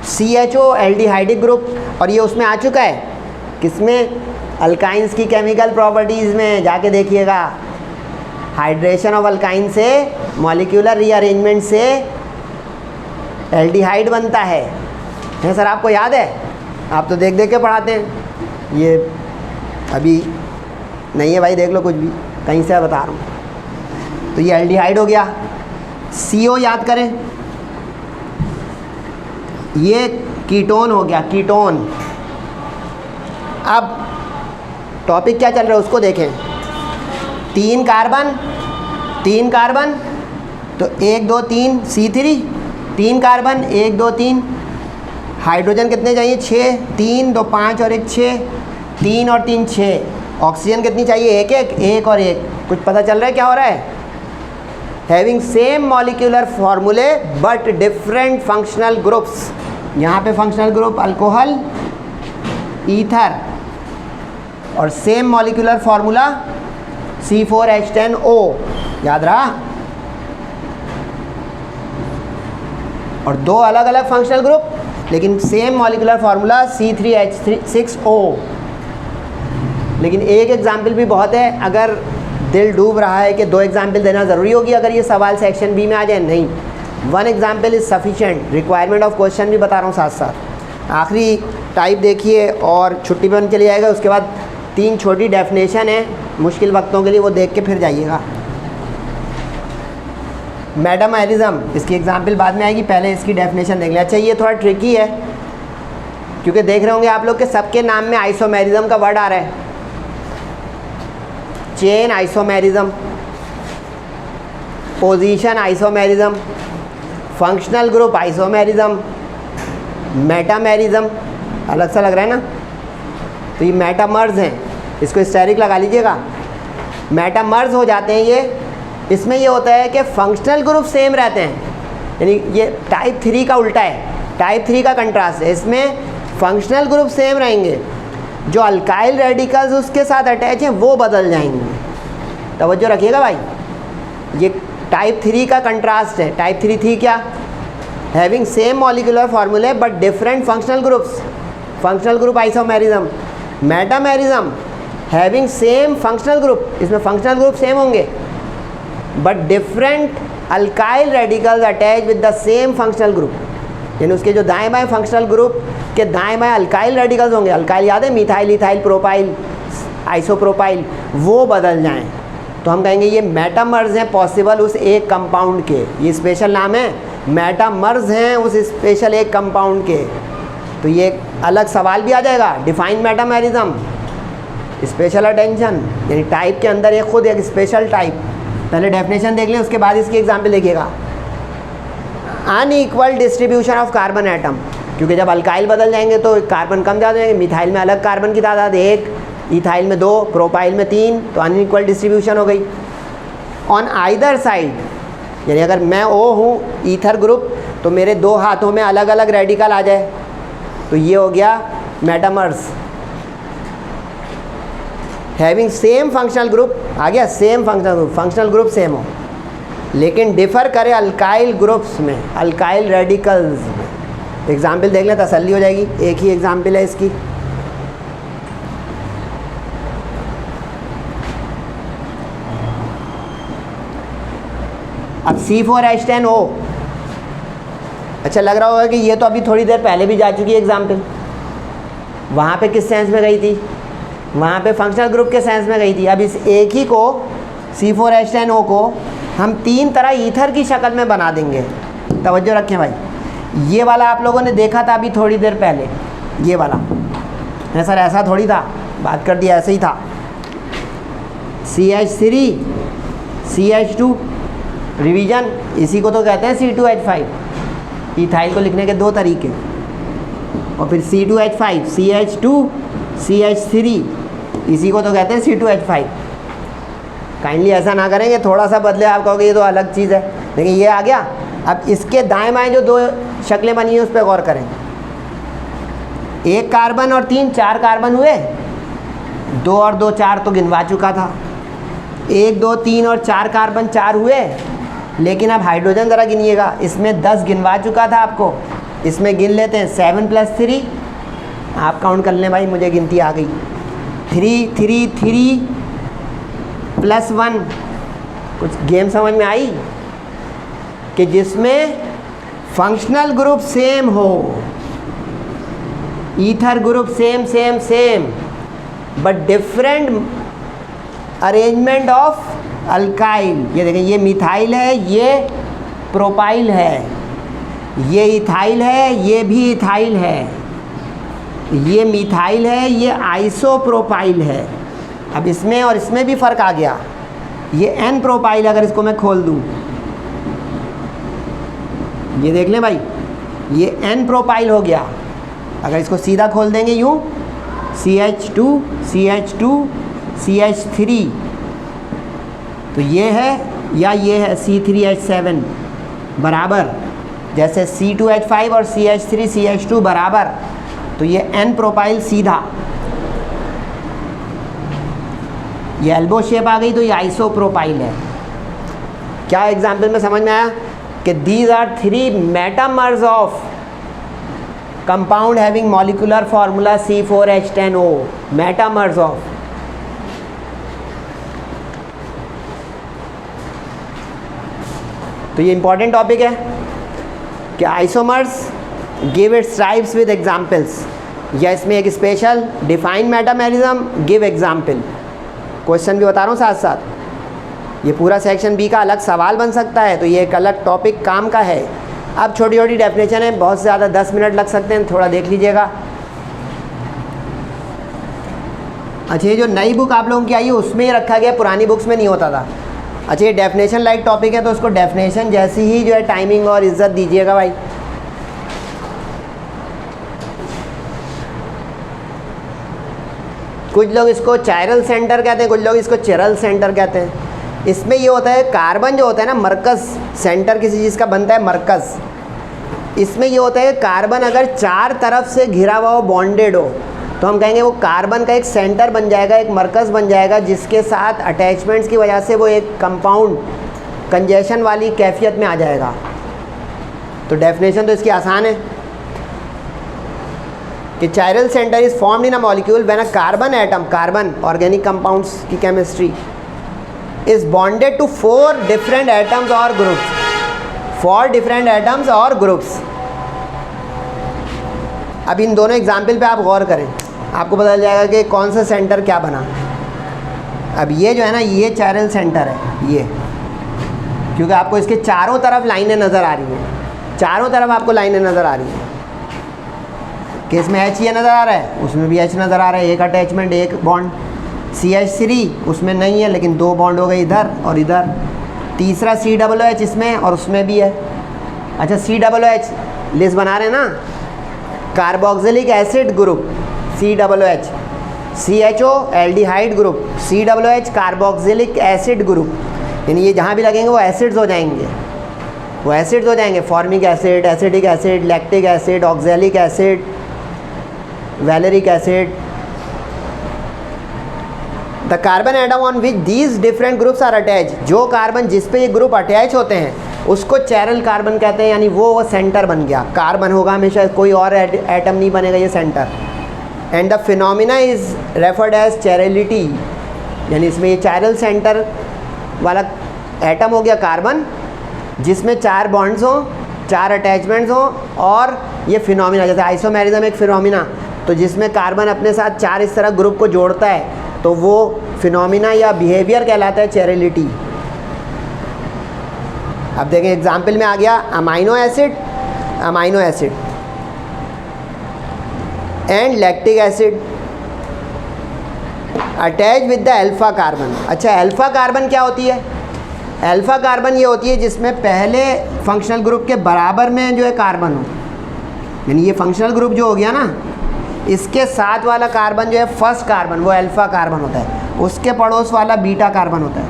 CHO aldehydic group, और ये उसमें आ चुका है किसमें? अल्काइंस की केमिकल प्रॉपर्टीज़ में जाके देखिएगा। हाइड्रेशन ऑफ अल्काइन से मॉलिक्यूलर रीअरेंजमेंट से एल्डिहाइड बनता है सर, आपको याद है? आप तो देख देख के पढ़ाते हैं, ये अभी नहीं है भाई, देख लो कुछ भी कहीं से बता रहा हूँ। तो ये एल्डिहाइड हो गया। CO याद करें, ये कीटोन हो गया, कीटोन। अब टॉपिक क्या चल रहा है उसको देखें। 3 कार्बन, तो 1 2 3 C3, 3 कार्बन 1 2 3, हाइड्रोजन कितने चाहिए? 6, 3 2 5 और 1 6, 3 और 3 6। ऑक्सीजन कितनी चाहिए? 1 1 1 और 1। कुछ पता चल रहा है क्या हो रहा है? हैविंग सेम मॉलिक्यूलर फॉर्मूले बट डिफरेंट फंक्शनल ग्रुप्स। यहाँ पे फंक्शनल ग्रुप अल्कोहल ईथर, और सेम मॉलिक्यूलर फार्मूला C4H10O, याद रहा? और 2 अलग अलग फंक्शनल ग्रुप लेकिन सेम मॉलिक्यूलर फार्मूला C3H6O। लेकिन एक एग्जाम्पल भी बहुत है, अगर दिल डूब रहा है कि 2 एग्जाम्पल देना ज़रूरी होगी अगर ये सवाल सेक्शन बी में आ जाए, नहीं, 1 example is sufficient. Requirement of question भी बता रहा हूँ साथ साथ। आखिरी टाइप देखिए और छुट्टी पर चले जाएगा। उसके बाद 3 छोटी डेफिनेशन है मुश्किल वक्तों के लिए, वो देख के फिर जाइएगा। मेटामेरिज्म, इसकी एग्जाम्पल बाद में आएगी, पहले इसकी डेफिनेशन देख लें। अच्छा, ये थोड़ा ट्रिकी है क्योंकि देख रहे होंगे आप लोग के सबके नाम में आइसोमेरिज्म का वर्ड आ रहा है। Chain isomerism, position isomerism, functional group isomerism, metamerism, अलग सा लग रहा है ना? तो ये मेटामर्ज हैं, इसको स्टेरिक लगा लीजिएगा। मेटामर्ज हो जाते हैं ये। इसमें ये होता है कि फंक्शनल ग्रुप सेम रहते हैं, यानी ये टाइप 3 का उल्टा है, टाइप 3 का कंट्रास्ट है। इसमें फंक्शनल ग्रुप सेम रहेंगे, जो अल्काइल रेडिकल्स उसके साथ अटैच हैं वो बदल जाएंगे। तवज्जो रखिएगा भाई, ये टाइप 3 का कंट्रास्ट है। टाइप 3 थी क्या? हैविंग सेम मॉलिक्यूलर फार्मूले but different functional groups, functional group isomerism. Metamerism, having same functional group, इसमें फंक्शनल ग्रुप सेम होंगे but different alkyl radicals attach with the same functional group, यानी उसके जो दाएं बाएं फंक्शनल ग्रुप के दाएं बाएं अल्काइल रेडिकल्स होंगे, अल्काइल याद है, मिथाइल इथाइल प्रोपाइल आइसोप्रोपाइल, वो बदल जाएं तो हम कहेंगे ये मेटामर्ज हैं पॉसिबल उस एक कंपाउंड के। ये स्पेशल नाम है, मेटामर्ज हैं उस स्पेशल एक कंपाउंड के। तो ये अलग सवाल भी आ जाएगा, डिफाइन मेटामेरिज्म, स्पेशल अटेंशन, यानी टाइप के अंदर एक खुद एक स्पेशल टाइप। पहले डेफिनेशन देख लें, उसके बाद इसकी एग्जाम्पल देखिएगा। Unequal distribution of carbon atom, क्योंकि जब अल्काइल बदल जाएंगे तो कार्बन कम ज़्यादा हो जाएंगे। मिथाइल में अलग कार्बन की तादाद 1, इथाइल में 2, प्रोपाइल में 3, तो अनइक्वल डिस्ट्रीब्यूशन हो गई। ऑन आइदर साइड, यानी अगर मैं O हूँ ईथर ग्रुप, तो मेरे 2 हाथों में अलग अलग रेडिकल आ जाए, तो ये हो गया metamers. Having same functional group, आ गया सेम फंक्शनल ग्रुप सेम हो, लेकिन डिफ़र करे अल्काइल ग्रुप्स में, अल्काइल रेडिकल्स में। एग्जाम्पल देख लें, तसल्ली हो जाएगी। एक ही एग्जाम्पल है इसकी। अब C4H10O, अच्छा लग रहा होगा कि ये तो अभी थोड़ी देर पहले भी जा चुकी है एग्जाम्पल। वहाँ पे किस सेंस में गई थी? वहाँ पे फंक्शनल ग्रुप के सेंस में गई थी। अब इस एक ही को C4H10O को हम 3 तरह ईथर की शक्ल में बना देंगे। तवज्जो रखें भाई, ये वाला आप लोगों ने देखा था अभी थोड़ी देर पहले, ये वाला है सर, ऐसा थोड़ी था, बात कर दिया ऐसे ही था। CH3 CH2 रिवीजन, इसी को तो कहते हैं C2H5। इथाइल को लिखने के 2 तरीके, और फिर C2H5 CH2 CH3, इसी को तो कहते हैं C2H5। काइंडली ऐसा ना करेंगे, थोड़ा सा बदले आप कहोगे ये तो अलग चीज़ है, लेकिन ये आ गया। अब इसके दाएं बाएं जो 2 शक्लें बनी हैं उस पर गौर करें। 1 कार्बन और 3, 4 कार्बन हुए, 2 और 2 4 तो गिनवा चुका था। 1 2 3 और 4 कार्बन 4 हुए, लेकिन अब हाइड्रोजन ज़रा गिनिएगा, इसमें 10 गिनवा चुका था आपको, इसमें गिन लेते हैं 7 + 3, आप काउंट कर लें भाई, मुझे गिनती आ गई। 3 3 3 + 1, कुछ गेम समझ में आई? कि जिसमें फंक्शनल ग्रुप सेम हो, ether group same same same, but different arrangement of alkyl. ये देखें, ये मिथाइल है, ये प्रोपाइल है, ये इथाइल है, ये भी इथाइल है, ये मिथाइल है, ये आइसोप्रोपाइल है। अब इसमें और इसमें भी फ़र्क आ गया। ये एन प्रोपाइल, अगर इसको मैं खोल दूँ, ये देख लें भाई, ये एन प्रोपाइल हो गया। अगर इसको सीधा खोल देंगे यूँ, CH2 CH2 CH3, तो ये है या ये है C3H7 बराबर, जैसे C2H5 और CH3 CH2 बराबर, तो ये एन प्रोपाइल सीधा, ये एल्बो शेप आ गई, तो ये आइसोप्रोपाइल है। क्या एग्जाम्पल में समझ में आया? कि these are 3 metamers of compound having molecular formula C4H10O, metamers of. तो ये इंपॉर्टेंट टॉपिक है कि isomers give its types with examples, या इसमें एक special define metamerism, give example. Question भी बता रहा हूँ साथ साथ, ये पूरा सेक्शन बी का अलग सवाल बन सकता है, तो ये एक अलग टॉपिक काम का है। अब छोटी छोटी डेफिनेशन है, बहुत ज़्यादा 10 मिनट लग सकते हैं, थोड़ा देख लीजिएगा। अच्छा, ये जो नई बुक आप लोगों की आई है उसमें ही रखा गया, पुरानी बुक्स में नहीं होता था। अच्छा, ये डेफिनेशन लाइक टॉपिक है, तो उसको डेफिनेशन जैसी ही जो है टाइमिंग और इज्जत दीजिएगा भाई। कुछ लोग इसको चायरल सेंटर कहते हैं, कुछ लोग इसको चिरल सेंटर कहते हैं। इसमें ये होता है, कार्बन जो होता है ना, मरकज़, सेंटर किसी चीज़ का बनता है मरकज़। इसमें ये होता है, कार्बन अगर 4 तरफ से घिरा हुआ हो, बॉन्डेड हो, तो हम कहेंगे वो कार्बन का एक सेंटर बन जाएगा, एक मरकज़ बन जाएगा, जिसके साथ अटैचमेंट्स की वजह से वो एक कंपाउंड कंजेशन वाली कैफियत में आ जाएगा। तो डेफिनेशन तो इसकी आसान है कि chiral centre is formed in a molecule when a carbon atom, carbon organic compounds की chemistry, is bonded to 4 different atoms or groups, 4 different atoms or groups। अब इन दोनों एग्जाम्पल पे आप गौर करें, आपको पता चल जाएगा कि कौन सा सेंटर क्या बना। अब ये जो है ना, ये चायरल सेंटर है, ये, क्योंकि आपको इसके चारों तरफ लाइनें नज़र आ रही हैं, चारों तरफ आपको लाइनें नज़र आ रही हैं कि इसमें H ये नज़र आ रहा है, उसमें भी H नज़र आ रहा है, एक अटैचमेंट एक बॉन्ड। CH3 उसमें नहीं है, लेकिन 2 बॉन्ड हो गए इधर और इधर। तीसरा COOH इसमें और उसमें भी है। अच्छा, COOH लिस्ट बना रहे हैं ना, carboxylic acid group COOH, CHO aldehyde group, COOH carboxylic acid group, यानी ये जहाँ भी लगेंगे वो एसिड्स हो जाएंगे, वो एसिड्स हो जाएंगे। Formic acid, acidic acid, lactic acid, oxalic acid, valeric acid. The carbon atom on which these different groups are attach, जो कार्बन जिस पे ये ग्रुप अटैच होते हैं उसको चैरल कार्बन कहते हैं, यानी वो सेंटर बन गया। कार्बन होगा हमेशा, कोई और एटम नहीं बनेगा, ये centre. And the phenomena is referred as chirality, यानी इसमें ये चैरल सेंटर वाला एटम हो गया कार्बन, जिसमें 4 बॉन्ड्स हों, 4 अटैचमेंट्स हों, और ये फिनोमिना, जैसे आइसोमेरिज्म एक फिनोमिना, तो जिसमें कार्बन अपने साथ 4 इस तरह ग्रुप को जोड़ता है, तो वो फिनोमिना या बिहेवियर कहलाता है चैरलिटी। अब देखें एग्जाम्पल में आ गया amino acid, amino acid and lactic acid attach with the alpha carbon. अच्छा, अल्फा कार्बन क्या होती है? अल्फा कार्बन ये होती है जिसमें पहले फंक्शनल ग्रुप के बराबर में जो है कार्बन हो, यानी ये फंक्शनल ग्रुप जो हो गया ना, इसके साथ वाला कार्बन जो है फर्स्ट कार्बन, वो अल्फा कार्बन होता है। उसके पड़ोस वाला बीटा कार्बन होता है,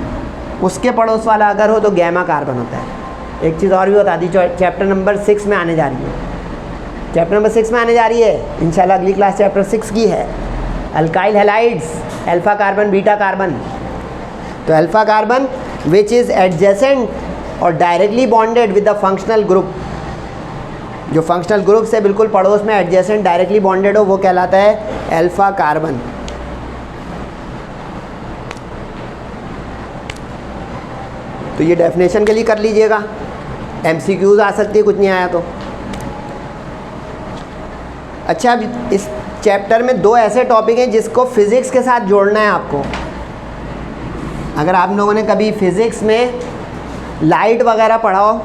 उसके पड़ोस वाला अगर हो तो गैमा कार्बन होता है। एक चीज़ और भी बता दी, चैप्टर नंबर 6 में आने जा रही है, चैप्टर नंबर 6 में आने जा रही है इंशाल्लाह, अगली क्लास चैप्टर 6 की है। Alkyl halides, alpha carbon, beta carbon. तो alpha carbon which is adjacent और directly bonded with the functional group, जो फंक्शनल ग्रुप से बिल्कुल पड़ोस में एडजेसेंट डायरेक्टली बॉन्डेड हो, वो कहलाता है अल्फा कार्बन। तो ये डेफिनेशन के लिए कर लीजिएगा, MCQs आ सकती है, कुछ नहीं आया तो। अच्छा, अब इस चैप्टर में 2 ऐसे टॉपिक हैं जिसको फिज़िक्स के साथ जोड़ना है आपको। अगर आप लोगों ने कभी फिज़िक्स में लाइट वगैरह पढ़ा हो,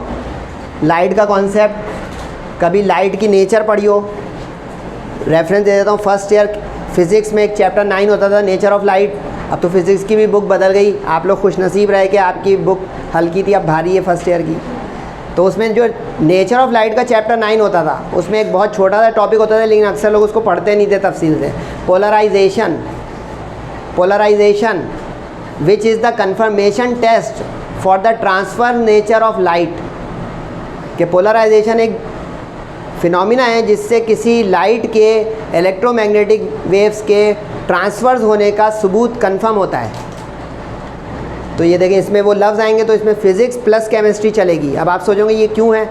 लाइट का कॉन्सेप्ट, कभी लाइट की नेचर पढ़ी हो, रेफरेंस दे देता हूँ, फर्स्ट ईयर फिज़िक्स में एक चैप्टर 9 होता था, नेचर ऑफ लाइट। अब तो फिज़िक्स की भी बुक बदल गई, आप लोग खुशनसीब रहे कि आपकी बुक हल्की थी, अब भारी है फर्स्ट ईयर की। तो उसमें जो नेचर ऑफ लाइट का चैप्टर 9 होता था, उसमें एक बहुत छोटा सा टॉपिक होता था, लेकिन अक्सर लोग उसको पढ़ते नहीं थे तफसील से। Polarization, polarization which is the confirmation test for the transfer nature of light. कि पोलराइजेशन एक फिनोमिना है जिससे किसी लाइट के इलेक्ट्रोमैग्नेटिक वेव्स के ट्रांसफ़र्स होने का सबूत कंफर्म होता है। तो ये देखें, इसमें वो लफ्ज़ आएंगे तो इसमें फ़िज़िक्स प्लस केमिस्ट्री चलेगी। अब आप सोचोगे ये क्यों है?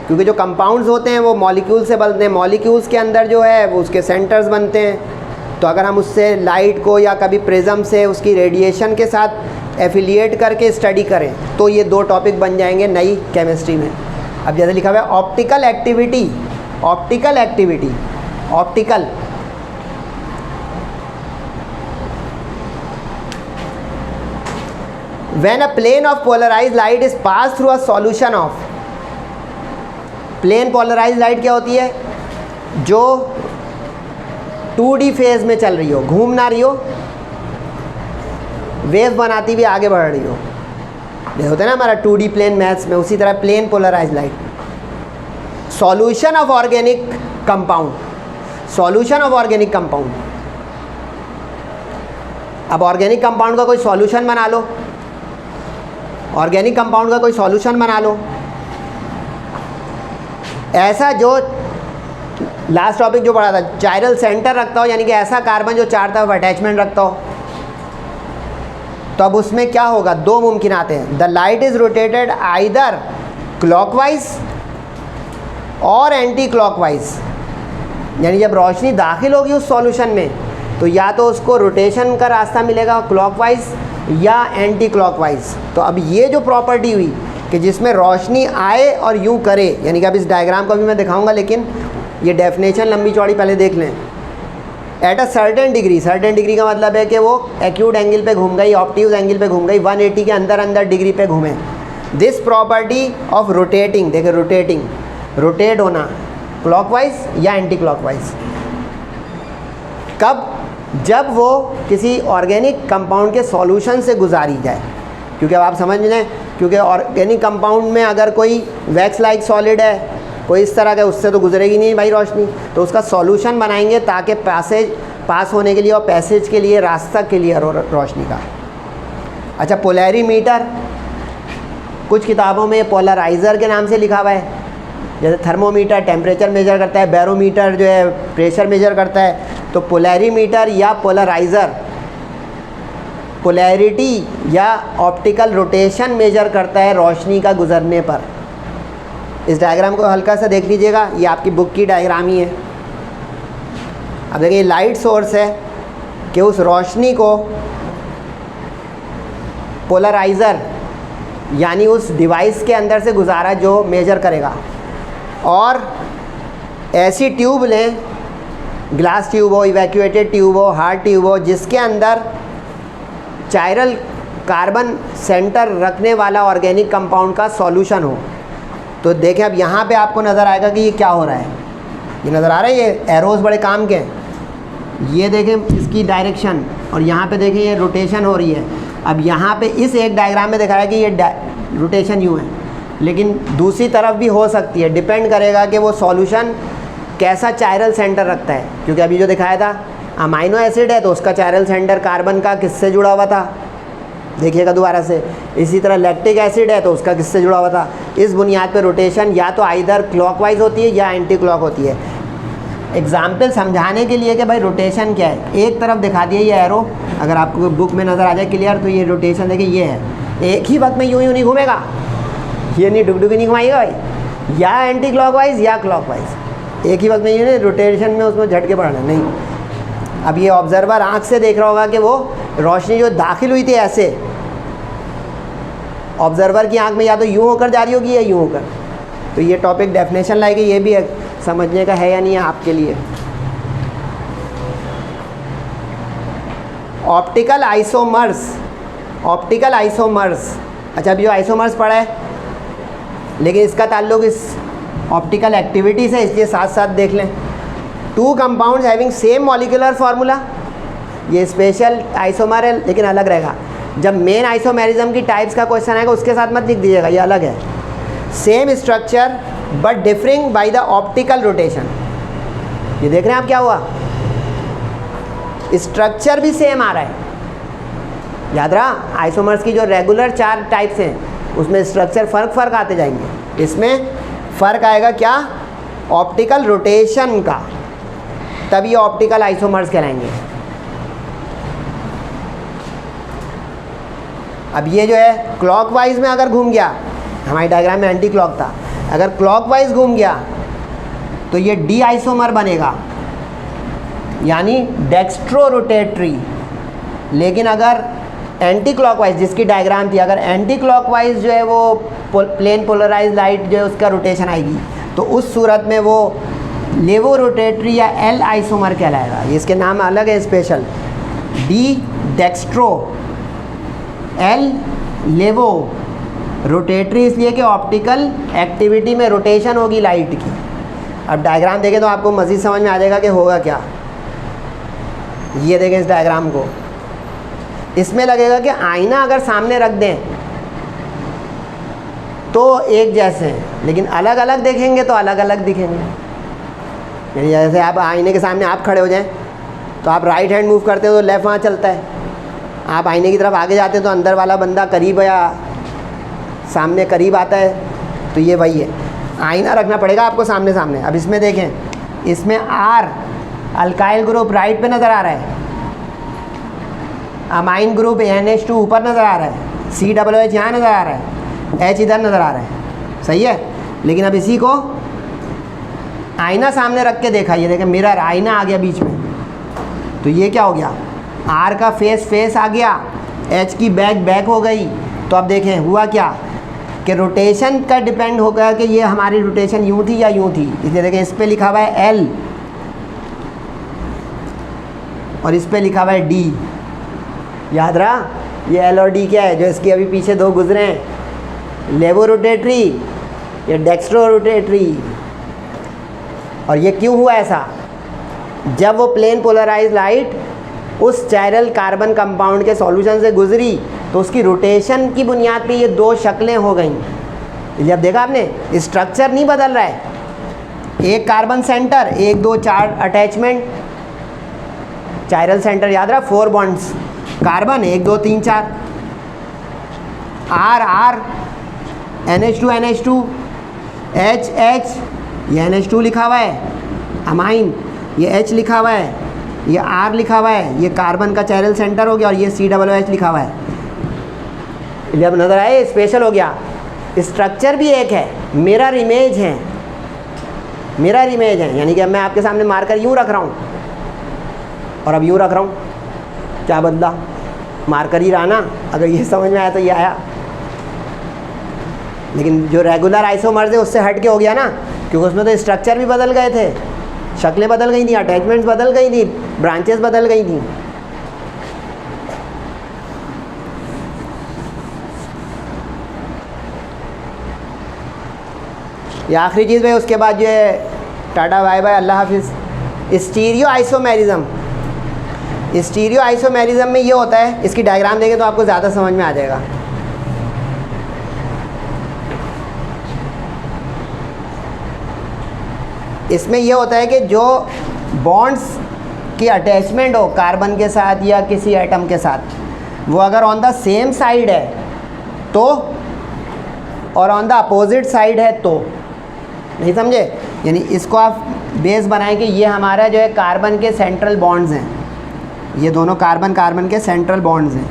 क्योंकि जो कंपाउंड्स होते हैं वो मॉलिक्यूल से बनते हैं, मॉलिक्यूल्स के अंदर जो है वो उसके सेंटर्स बनते हैं। तो अगर हम उससे लाइट को या कभी प्रिज्म से उसकी रेडिएशन के साथ एफिलिएट करके स्टडी करें तो ये 2 टॉपिक बन जाएंगे नई केमिस्ट्री में। अब जैसे लिखा हुआ है optical activity, optical activity, optical when a plane of polarized light is passed through a solution of, plane polarize light क्या होती है? जो 2D फेज में चल रही हो, घूम ना रही हो, वेव बनाती हुई आगे बढ़ रही हो, ये होता है ना हमारा 2D प्लेन मैथ्स में, उसी तरह plane polarize light. Solution of organic compound, solution of organic compound. अब ऑर्गेनिक कंपाउंड का कोई सॉल्यूशन बना लो, ऑर्गेनिक कंपाउंड का कोई सॉल्यूशन बना लो, ऐसा जो लास्ट टॉपिक जो पढ़ा था, चाइरल सेंटर रखता हो, यानी कि ऐसा कार्बन जो 4 तरफ अटैचमेंट रखता हो। तो अब उसमें क्या होगा? 2 मुमकिन आते हैं। The light is rotated either clockwise और एंटी क्लॉकवाइज, यानी जब रोशनी दाखिल होगी उस सॉल्यूशन में तो या तो उसको रोटेशन का रास्ता मिलेगा क्लॉकवाइज या एंटी क्लॉकवाइज। तो अब ये जो प्रॉपर्टी हुई कि जिसमें रोशनी आए और यूं करे, यानी कि अब इस डायग्राम को भी मैं दिखाऊंगा, लेकिन ये डेफिनेशन लंबी चौड़ी पहले देख लें। At a certain degree, certain degree का मतलब है कि वो एक्यूट एंगल पे घूम गई, ऑब्ट्यूज एंगल पे घूम गई, 180 के अंदर अंदर डिग्री पे घूमे। दिस प्रॉपर्टी ऑफ रोटेटिंग, देखिए रोटेटिंग, रोटेट होना क्लॉकवाइज या एंटी क्लॉकवाइज। कब? जब वो किसी ऑर्गेनिक कंपाउंड के सॉल्यूशन से गुजारी जाए, क्योंकि अब आप समझ लें, क्योंकि ऑर्गेनिक कंपाउंड में अगर कोई वैक्स लाइक सॉलिड है, कोई इस तरह का, उससे तो गुजरेगी नहीं भाई रोशनी, तो उसका सॉल्यूशन बनाएंगे ताकि पास होने के लिए और पैसेज के लिए रास्ता के लिए रोशनी का। अच्छा, पोलैरीमीटर कुछ किताबों में पोलराइज़र के नाम से लिखा हुआ है, जैसे थर्मोमीटर टेम्परेचर मेजर करता है, बैरोमीटर जो है प्रेशर मेजर करता है, तो पोलैरीमीटर या पोलराइज़र पोलैरिटी या ऑप्टिकल रोटेशन मेजर करता है रोशनी का गुजरने पर। इस डायग्राम को हल्का सा देख लीजिएगा, ये आपकी बुक की डायग्राम ही है। अब देखिए लाइट सोर्स है कि उस रोशनी को पोलराइज़र यानी उस डिवाइस के अंदर से गुजारा जो मेजर करेगा। और ऐसी ट्यूब लें, ग्लास ट्यूब हो, इवैक्यूएटेड ट्यूब हो, हार्ड ट्यूब हो, जिसके अंदर चायरल कार्बन सेंटर रखने वाला ऑर्गेनिक कंपाउंड का सॉल्यूशन हो। तो देखें अब यहाँ पे आपको नज़र आएगा कि ये क्या हो रहा है, ये नज़र आ रहा है, ये एरोज़ बड़े काम के हैं। ये देखें इसकी डायरेक्शन, और यहाँ पे देखें ये रोटेशन हो रही है। अब यहाँ पे इस एक डायग्राम में दिखाया कि ये रोटेशन यूँ है, लेकिन दूसरी तरफ भी हो सकती है, डिपेंड करेगा कि वो सॉल्यूशन कैसा चायरल सेंटर रखता है। क्योंकि अभी जो दिखाया था अमाइनो एसिड है तो उसका चायरल सेंटर कार्बन का किससे जुड़ा हुआ था, देखिएगा दोबारा से। इसी तरह लैक्टिक एसिड है तो उसका किससे जुड़ा हुआ था। इस बुनियाद पर रोटेशन या तो आइदर क्लॉकवाइज होती है या एंटी क्लॉक होती है। एग्जाम्पल समझाने के लिए कि भाई रोटेशन क्या है, एक तरफ दिखा दिए ये एरो, अगर आपको बुक में नज़र आ जाए क्लियर, तो ये रोटेशन देखिए ये है, एक ही वक्त में यूँ नहीं घूमेगा, ये नहीं डुगडुगी नहीं घुमाएगा भाई, या एंटी क्लॉकवाइज या क्लॉकवाइज, एक ही वक्त में ये नहीं रोटेशन में उसमें झटके पड़ना नहीं। अब ये ऑब्जर्वर आँख से देख रहा होगा कि वो रोशनी जो दाखिल हुई थी ऐसे, ऑब्जर्वर की आँख में या तो यूँ होकर जा रही होगी या यूँ होकर। तो ये टॉपिक डेफिनेशन लाएगी, ये भी समझने का है या नहीं है आपके लिए। ऑप्टिकल आइसोमर्स, ऑप्टिकल आइसोमर्स, अच्छा अभी जो आइसोमर्स पढ़ा है, लेकिन इसका ताल्लुक इस ऑप्टिकल एक्टिविटी से, इसलिए साथ साथ देख लें। Two compounds having same molecular formula, ये स्पेशल आइसोमर है लेकिन अलग रहेगा। जब मेन आइसोमेरिज्म की टाइप्स का क्वेश्चन आएगा उसके साथ मत लिख दीजिएगा, ये अलग है। Same structure but differing by the optical rotation, ये देख रहे हैं आप क्या हुआ, स्ट्रक्चर भी सेम आ रहा है। याद रहा आइसोमर्स की जो रेगुलर 4 टाइप्स हैं उसमें स्ट्रक्चर फ़र्क आते जाएंगे, इसमें फ़र्क आएगा क्या, ऑप्टिकल रोटेशन का, तब ये ऑप्टिकल आइसोमर्स कहलाएंगे। अब ये जो है क्लॉकवाइज में अगर घूम गया, हमारी डायग्राम में एंटी क्लॉक था, अगर क्लॉकवाइज घूम गया तो ये डी आइसोमर बनेगा यानी डेक्स्ट्रो रोटेटरी। लेकिन अगर एंटी क्लॉकवाइज जिसकी डायग्राम थी, अगर एंटी क्लॉकवाइज जो है वो प्लेन पोलराइज लाइट जो है उसका रोटेशन आएगी, तो उस सूरत में वो लेवो रोटेटरी या एल आइसोमर कहलाएगा। इसके नाम अलग है स्पेशल, डी डेक्स्ट्रो, एल लेवो रोटेटरी, इसलिए कि ऑप्टिकल एक्टिविटी में रोटेशन होगी लाइट की। अब डायग्राम देखें तो आपको मज़ीद समझ में आ जाएगा कि होगा क्या। ये देखें इस डायग्राम को, इसमें लगेगा कि आईना अगर सामने रख दें तो एक जैसे हैं, लेकिन अलग अलग देखेंगे तो अलग अलग दिखेंगे। यानी जैसे आप आईने के सामने आप खड़े हो जाएं तो आप राइट हैंड मूव करते हो तो लेफ़्ट वहाँ चलता है, आप आईने की तरफ आगे जाते हो तो अंदर वाला बंदा करीब या सामने करीब आता है, तो ये वही है। आईना रखना पड़ेगा आपको सामने सामने। अब इसमें देखें, इसमें आर अल्काइल ग्रुप राइट पे नज़र आ रहा है, अमाइन ग्रुप NH2 ऊपर नज़र आ रहा है, COOH यहाँ नज़र आ रहा है, H इधर नज़र आ रहा है, सही है। लेकिन अब इसी को आईना सामने रख के देखा, ये देखें मिरर, आईना आ गया बीच में, तो ये क्या हो गया, R का फेस आ गया, H की बैक हो गई। तो अब देखें हुआ क्या कि रोटेशन का डिपेंड होगा कि ये हमारी रोटेशन यूँ थी या यूँ थी, इसलिए देखें इस पर लिखा हुआ है L और इस पर लिखा हुआ है D। याद रहा ये L और D क्या है, जो इसके अभी पीछे 2 गुजरे हैं, लेवो रोटेटरी या डेक्स्ट्रो रोटेटरी। और ये क्यों हुआ ऐसा, जब वो प्लेन पोलराइज लाइट उस चायरल कार्बन कंपाउंड के सॉल्यूशन से गुजरी तो उसकी रोटेशन की बुनियाद पे ये दो शक्लें हो गई। जब देखा आपने, स्ट्रक्चर नहीं बदल रहा है, एक कार्बन सेंटर, 1 2 4 अटैचमेंट, चायरल सेंटर याद रहा, 4 bonds, carbon 1 2 3 4, R R, NH2 NH2, H H, ये NH2 लिखा हुआ है, अमाइन ये H लिखा हुआ है, ये R लिखा हुआ है, ये कार्बन का चायरल सेंटर हो गया, और ये COOH लिखा हुआ है। जब नज़र आए स्पेशल हो गया। स्ट्रक्चर भी एक है, मिरर इमेज है, मिरर इमेज है, यानी कि अब मैं आपके सामने मार्कर यूँ रख रहा हूँ और अब यूँ रख रहा हूँ, क्या बदला? मार्कर ही रहा ना। अगर ये समझ में आया तो ये आया, लेकिन जो रेगुलर आइसोमर्स है उससे हट के हो गया ना, क्योंकि उसमें तो स्ट्रक्चर भी बदल गए थे, शक्लें बदल गई थी, अटैचमेंट्स बदल गई थी, ब्रांचेस बदल गई थी। ये आखिरी चीज़ भाई, उसके बाद जो है टाटा बाय बाय, अल्लाह हाफिज़। स्टीरियो आइसोमेरिज्म, स्टीरियो आइसोमेरिज्म में ये होता है, इसकी डायग्राम देंगे तो आपको ज़्यादा समझ में आ जाएगा। इसमें ये होता है कि जो बॉन्ड्स की अटैचमेंट हो कार्बन के साथ या किसी एटम के साथ, वो अगर ऑन द सेम साइड है तो, और ऑन द अपोजिट साइड है तो, नहीं समझे? यानी इसको आप बेस बनाएं कि ये हमारा जो है कार्बन के सेंट्रल बॉन्ड्स हैं, ये दोनों कार्बन कार्बन के सेंट्रल बॉन्ड्स हैं।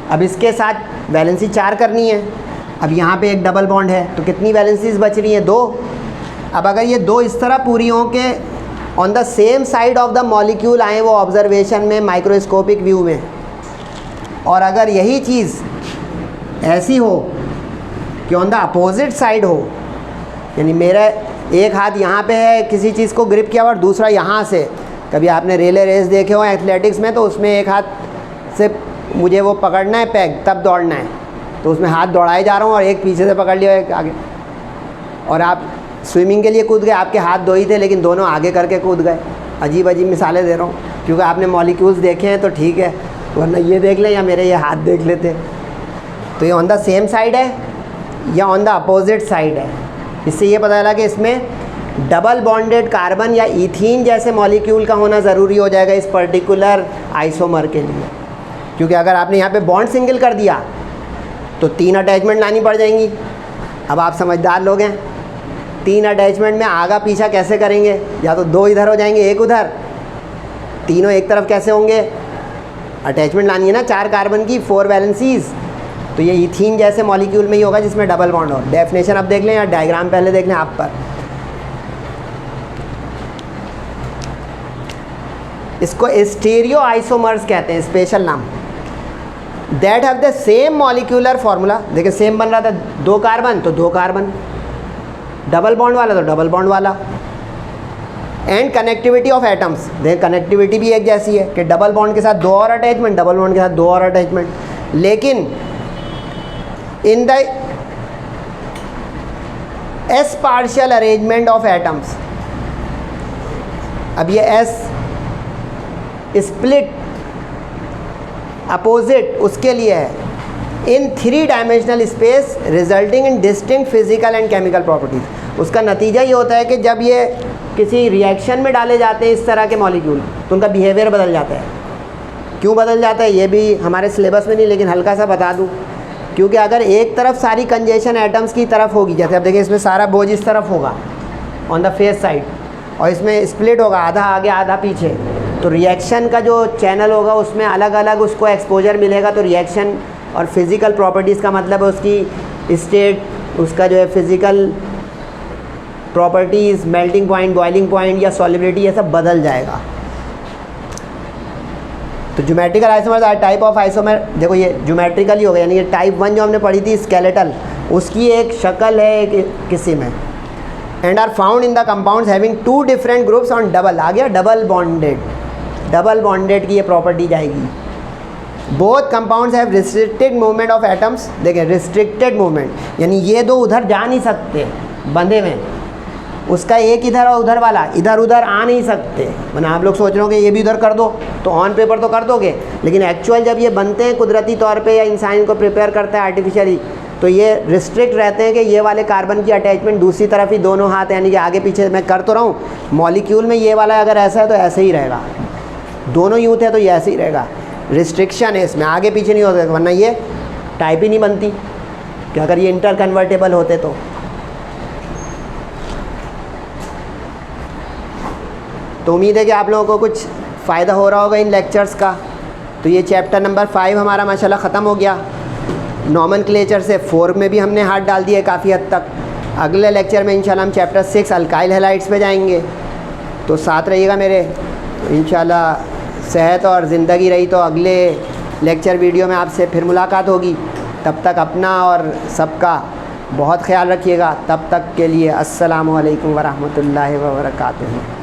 अब इसके साथ वैलेंसी 4 करनी है। अब यहाँ पे एक डबल बॉन्ड है तो कितनी वैलेंसीज बच रही हैं? 2। अब अगर ये 2 इस तरह पूरी हों कि on the same side of the molecule आए वो ऑब्जर्वेशन में, माइक्रोस्कोपिक व्यू में, और अगर यही चीज़ ऐसी हो कि ऑन द अपोजिट साइड हो, यानी मेरा एक हाथ यहाँ पे है, किसी चीज़ को ग्रिप किया और दूसरा यहाँ से, कभी आपने रिले रेस देखे हो एथलेटिक्स में, तो उसमें एक हाथ से मुझे वो पकड़ना है पैग, तब दौड़ना है, तो उसमें हाथ दौड़ाए जा रहा हूँ और एक पीछे से पकड़ लिया, एक आगे। और आप स्विमिंग के लिए कूद गए, आपके हाथ 2 ही थे लेकिन दोनों आगे करके कूद गए। अजीब अजीब मिसालें दे रहा हूँ, क्योंकि आपने मॉलिक्यूल्स देखे हैं तो ठीक है, वरना ये देख लें या मेरे ये हाथ देख लेते। तो ये ऑन द सेम साइड है या ऑन द अपोजिट साइड है। इससे ये पता चला कि इसमें डबल बॉन्डेड कार्बन या इथीन जैसे मॉलिक्यूल का होना ज़रूरी हो जाएगा इस पर्टिकुलर आइसोमर के लिए, क्योंकि अगर आपने यहाँ पे बॉन्ड सिंगल कर दिया तो 3 अटैचमेंट लानी पड़ जाएंगी। अब आप समझदार लोग हैं, 3 अटैचमेंट में आगा पीछा कैसे करेंगे? या तो 2 इधर हो जाएंगे, 1 उधर, तीनों एक तरफ कैसे होंगे? अटैचमेंट लानी है ना 4 कार्बन की, 4 वैलेंसीज। तो ये इथीन जैसे मॉलिक्यूल में ही होगा जिसमें डबल बॉन्ड हो। डेफिनेशन अब देख लें या डायग्राम पहले देख लें आप पर। इसको स्टीरियो आइसोमर्स कहते हैं, स्पेशल नाम। That have the same molecular formula. देखिए सेम बन रहा था, 2 कार्बन तो 2 कार्बन, डबल बॉन्ड वाला तो डबल बॉन्ड वाला। एंड कनेक्टिविटी ऑफ एटम्स, देख कनेक्टिविटी भी एक जैसी है कि डबल बॉन्ड के साथ 2 और अटैचमेंट, डबल बॉन्ड के साथ 2 और अटैचमेंट। लेकिन in the S partial arrangement of atoms, अब ये एस स्प्लिट अपोजिट उसके लिए है इन 3 dimensional space resulting in distinct physical and chemical properties. उसका नतीजा ये होता है कि जब ये किसी रिएक्शन में डाले जाते हैं इस तरह के मॉलिक्यूल, तो उनका बिहेवियर बदल जाता है। क्यों बदल जाता है ये भी हमारे सिलेबस में नहीं, लेकिन हल्का सा बता दूं, क्योंकि अगर एक तरफ सारी कंजेशन एटम्स की तरफ होगी, जैसे अब देखिए इसमें सारा बोझ इस तरफ होगा ऑन द फेस साइड, और इसमें स्प्लिट होगा, आधा आगे आधा पीछे, तो रिएक्शन का जो चैनल होगा उसमें अलग अलग उसको एक्सपोजर मिलेगा। तो रिएक्शन और फिज़िकल प्रॉपर्टीज़ का मतलब है उसकी स्टेट, उसका जो है physical properties, melting point, boiling point या सॉलिबिलिटी, ये सब बदल जाएगा। तो geometrical isomers are type of isomer. देखो ये ज्योमेट्रिकल ही हो गया, यानी ये टाइप 1 जो हमने पढ़ी थी स्केलेटल, उसकी एक शक्ल है एक किस्म है। And are found in the compounds having 2 different groups on double, आ गया डबल बॉन्डेड, डबल बॉन्डेड की ये प्रॉपर्टी जाएगी। Both compounds have restricted movement of atoms. देखें रिस्ट्रिक्टेड मूवमेंट, यानी ये 2 उधर जा नहीं सकते बंधे में, उसका एक इधर और उधर वाला इधर उधर आ नहीं सकते। मैंने आप लोग सोच रहे हो कि ये भी उधर कर दो, तो ऑन पेपर तो कर दोगे, लेकिन एक्चुअल जब ये बनते हैं कुदरती तौर पे या इंसान को प्रिपेयर करता है आर्टिफिशियली, तो ये रिस्ट्रिक्ट रहते हैं कि ये वाले कार्बन की अटैचमेंट दूसरी तरफ ही दोनों हाथ, यानी कि आगे पीछे मैं कर तो रहा हूँ, मॉलिक्यूल में ये वाला अगर ऐसा है तो ऐसे ही रहेगा, दोनों यूथ है तो ये ऐसे ही रहेगा। रिस्ट्रिक्शन है इसमें, आगे पीछे नहीं होता, वरना ये टाइप ही नहीं बनती कि अगर ये इंटर कन्वर्टेबल होते तो उम्मीद है कि आप लोगों को कुछ फ़ायदा हो रहा होगा इन लेक्चर्स का। तो ये चैप्टर नंबर 5 हमारा माशाल्लाह ख़त्म हो गया। नॉमेनक्लेचर से 4 में भी हमने हाथ डाल दिए काफ़ी हद तक। अगले लेक्चर में इंशाल्लाह हम चैप्टर 6 अल्काइल हैलाइड्स पे जाएंगे, तो साथ रहिएगा मेरे। इंशाल्लाह सेहत और ज़िंदगी रही तो अगले लेक्चर वीडियो में आपसे फिर मुलाकात होगी। तब तक अपना और सबका बहुत ख्याल रखिएगा। तब तक के लिए अस्सलामु अलैकुम वरहमतुल्लाहि व बरकातुहू।